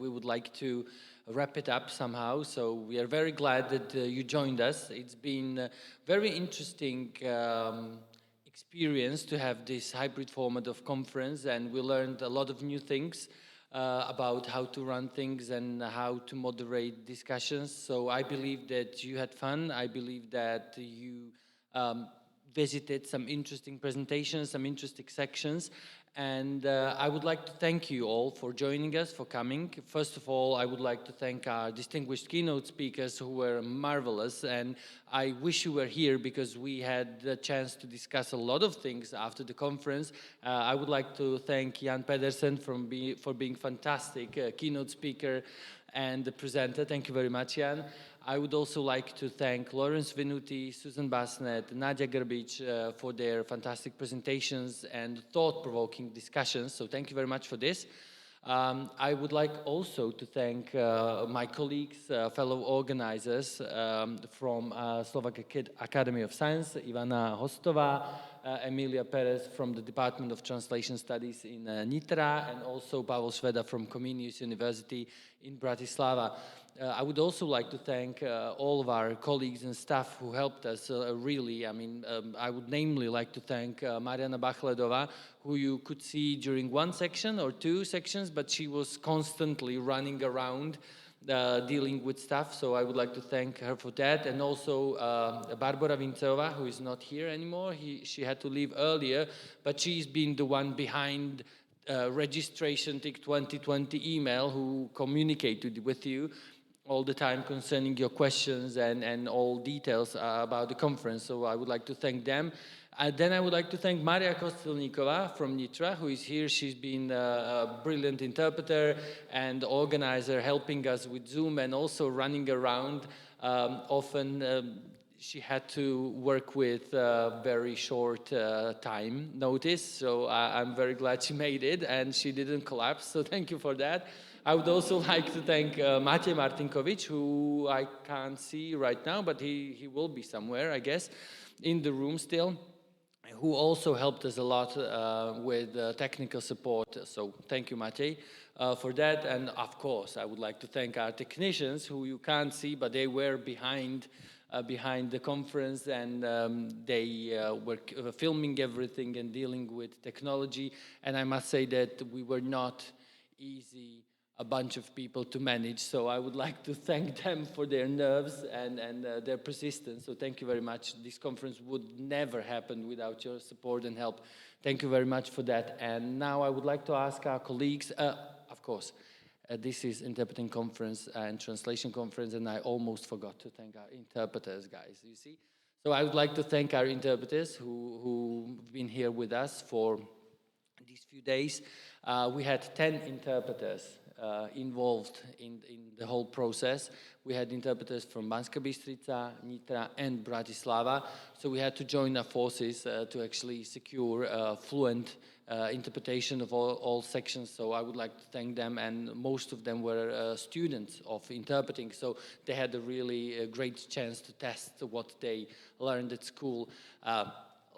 we would like to wrap it up somehow. So we are very glad that you joined us. It's been a very interesting experience to have this hybrid format of conference, and we learned a lot of new things about how to run things and how to moderate discussions. So I believe that you had fun. I believe that you visited some interesting presentations, some interesting sections. And I would like to thank you all for joining us, for coming. First of all, I would like to thank our distinguished keynote speakers who were marvelous. And I wish you were here because we had the chance to discuss a lot of things after the conference. I would like to thank Jan Pedersen for being fantastic keynote speaker and the presenter. Thank you very much, Jan. I would also like to thank Lawrence Venuti, Susan Basnet, Nadia Grbic for their fantastic presentations and thought-provoking discussions. So thank you very much for this. I would like also to thank my colleagues, fellow organizers from Slovak Academy of Science, Ivana Hostová, Emilia Perez from the Department of Translation Studies in Nitra, and also Pavel Šveda from Comenius University in Bratislava. I would also like to thank all of our colleagues and staff who helped us really. I mean, I would namely like to thank Mariana Bachledova, who you could see during one section or two sections, but she was constantly running around dealing with stuff, so I would like to thank her for that. And also Barbara Vincova, who is not here anymore. She had to leave earlier, but she's been the one behind registration TIC 2020 email who communicated with you all the time concerning your questions and all details about the conference. So I would like to thank them. Then I would like to thank Maria Kostelnikova from Nitra, who is here. She's been a brilliant interpreter and organizer, helping us with Zoom and also running around. Often she had to work with very short time notice, so I'm very glad she made it and she didn't collapse, so thank you for that. I would also like to thank Matej Martinkovic, who I can't see right now, but he will be somewhere, I guess, in the room still, who also helped us a lot with technical support. So thank you, Matej, for that. And of course, I would like to thank our technicians, who you can't see, but they were behind the conference, and they were filming everything and dealing with technology. And I must say that we were not easy a bunch of people to manage, so I would like to thank them for their nerves and their persistence. So thank you very much. This conference would never happen without your support and help. Thank you very much for that. And now I would like to ask our colleagues, of course, this is interpreting conference and translation conference, and I almost forgot to thank our interpreters, guys, you see. So I would like to thank our interpreters who've been here with us for these few days. We had 10 interpreters involved in the whole process. We had interpreters from Banská Bystrica, Nitra, and Bratislava. So we had to join our forces to actually secure fluent interpretation of all sections. So I would like to thank them, and most of them were students of interpreting. So they had a really great chance to test what they learned at school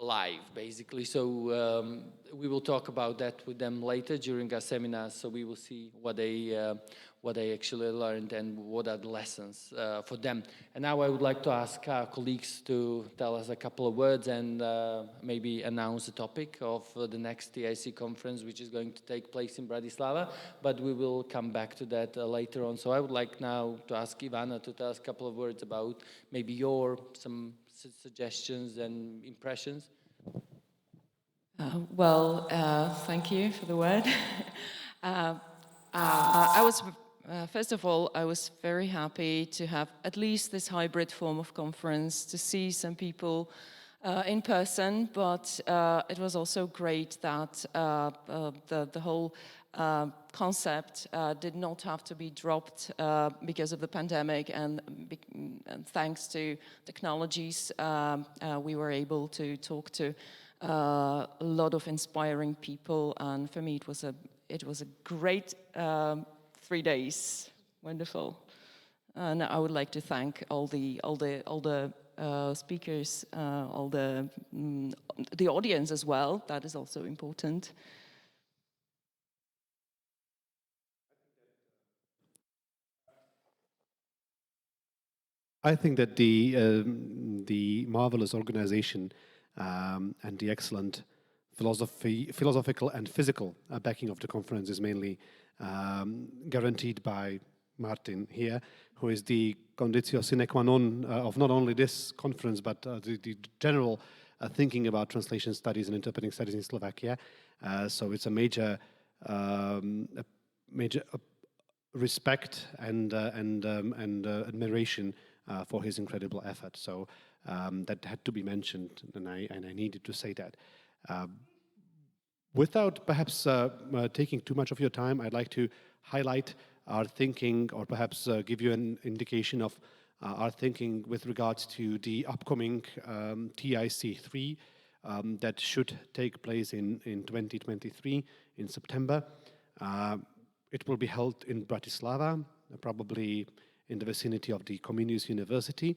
live, basically. So we will talk about that with them later during our seminar. So we will see what they actually learned and what are the lessons for them. And now I would like to ask our colleagues to tell us a couple of words and maybe announce the topic of the next TIC conference, which is going to take place in Bratislava. But we will come back to that later on. So I would like now to ask Ivana to tell us a couple of words about maybe some suggestions and impressions. Thank you for the word. First of all, I was very happy to have at least this hybrid form of conference, to see some people in person, but it was also great that the whole concept did not have to be dropped because of the pandemic, and thanks to technologies, we were able to talk to a lot of inspiring people, and for me it was a great 3 days, wonderful. And I would like to thank all the speakers, all the audience as well. That is also important. I think that the marvelous organization and the excellent philosophical and physical backing of the conference is mainly guaranteed by Martin here, who is the conditio sine qua non of not only this conference but the general thinking about translation studies and interpreting studies in Slovakia. So it's a major respect and admiration for his incredible effort. So that had to be mentioned, and I needed to say that. Without perhaps taking too much of your time, I'd like to highlight our thinking, or perhaps give you an indication of our thinking with regards to the upcoming TIC3 that should take place in 2023 in September. It will be held in Bratislava, probably in the vicinity of the Comenius University.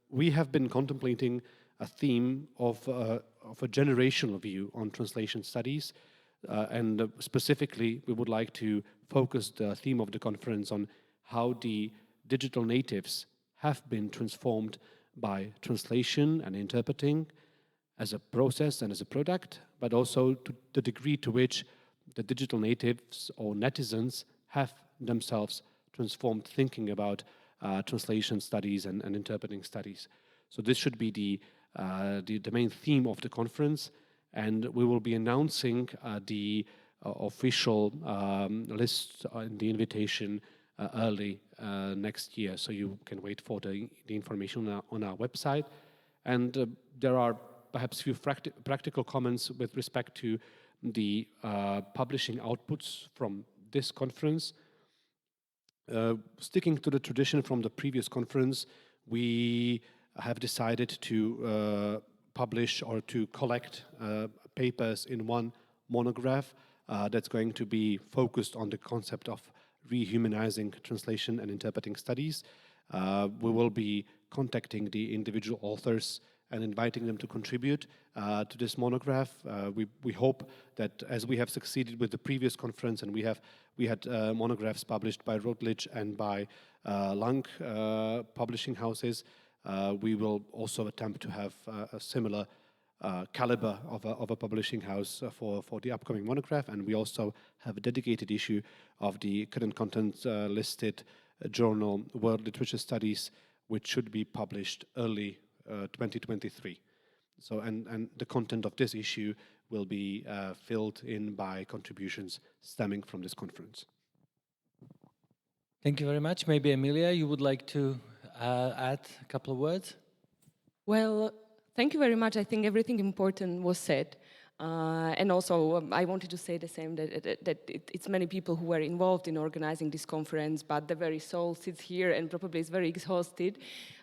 We have been contemplating a theme of a generational view on translation studies. Specifically, we would like to focus the theme of the conference on how the digital natives have been transformed by translation and interpreting as a process and as a product, but also to the degree to which the digital natives or netizens have themselves transformed thinking about translation studies and interpreting studies. So this should be the main theme of the conference, and we will be announcing the official list and the invitation early next year, so you can wait for the information on our website. And there are perhaps few practical comments with respect to the publishing outputs from this conference. Sticking to the tradition from the previous conference, we have decided to publish or to collect papers in one monograph that's going to be focused on the concept of rehumanizing translation and interpreting studies. We will be contacting the individual authors and inviting them to contribute to this monograph. We hope that, as we have succeeded with the previous conference, and we had monographs published by Routledge and by Lang publishing houses, we will also attempt to have a similar caliber of a publishing house for the upcoming monograph. And we also have a dedicated issue of the current content listed journal World Literature Studies, which should be published early 2023. So, and the content of this issue will be filled in by contributions stemming from this conference. Thank you very much. Maybe Emilia, you would like to add a couple of words? Well, thank you very much. I think everything important was said. And also, I wanted to say the same, that it's many people who were involved in organizing this conference, but the very soul sits here and probably is very exhausted.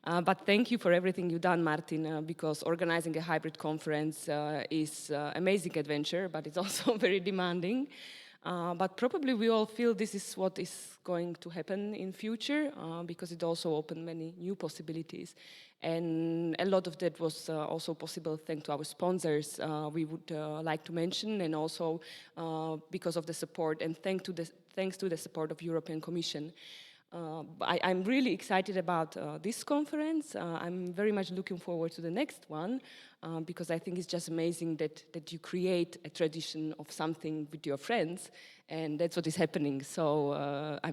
But thank you for everything you've done, Martin, because organizing a hybrid conference is an amazing adventure, but it's also very demanding. But probably we all feel this is what is going to happen in future, because it also opened many new possibilities. And a lot of that was also possible thanks to our sponsors we would like to mention, and also because of the support and thanks to the support of European Commission. I'm really excited about this conference. I'm very much looking forward to the next one, because I think it's just amazing that you create a tradition of something with your friends, and that's what is happening. So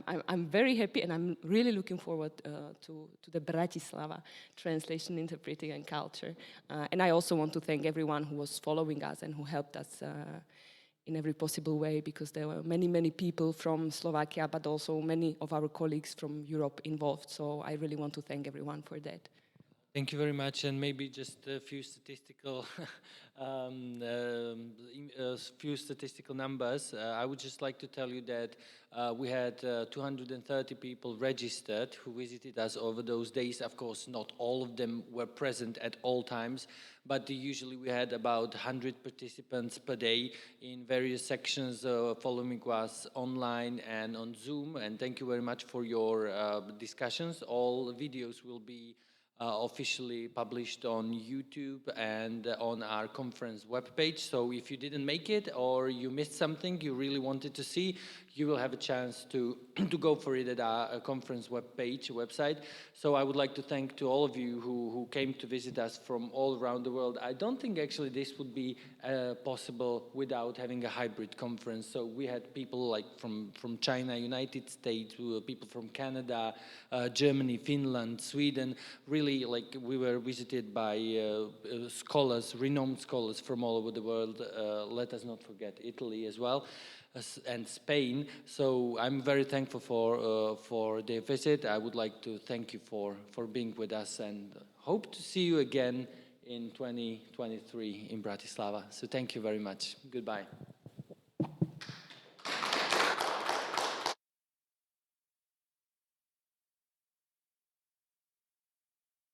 I'm very happy, and I'm really looking forward to the Bratislava Translation, Interpreting and Culture. And I also want to thank everyone who was following us and who helped us in every possible way, because there were many, many people from Slovakia, but also many of our colleagues from Europe involved. So I really want to thank everyone for that. Thank you very much, and maybe just a few statistical numbers. I would just like to tell you that we had 230 people registered who visited us over those days. Of course, not all of them were present at all times, but usually we had about 100 participants per day in various sections following us online and on Zoom. And thank you very much for your discussions. All videos will be officially published on YouTube and on our conference webpage. So if you didn't make it or you missed something you really wanted to see, you will have a chance to to go for it at our conference website. So I would like to thank to all of you who came to visit us from all around the world. I don't think actually this would be possible without having a hybrid conference. So we had people like from China, United States, people from Canada, Germany, Finland, Sweden. Really, like we were visited by scholars, renowned scholars from all over the world. Let us not forget Italy as well, and Spain. So I'm very thankful for their visit. I would like to thank you for being with us and hope to see you again in 2023 in Bratislava. So thank you very much. Goodbye.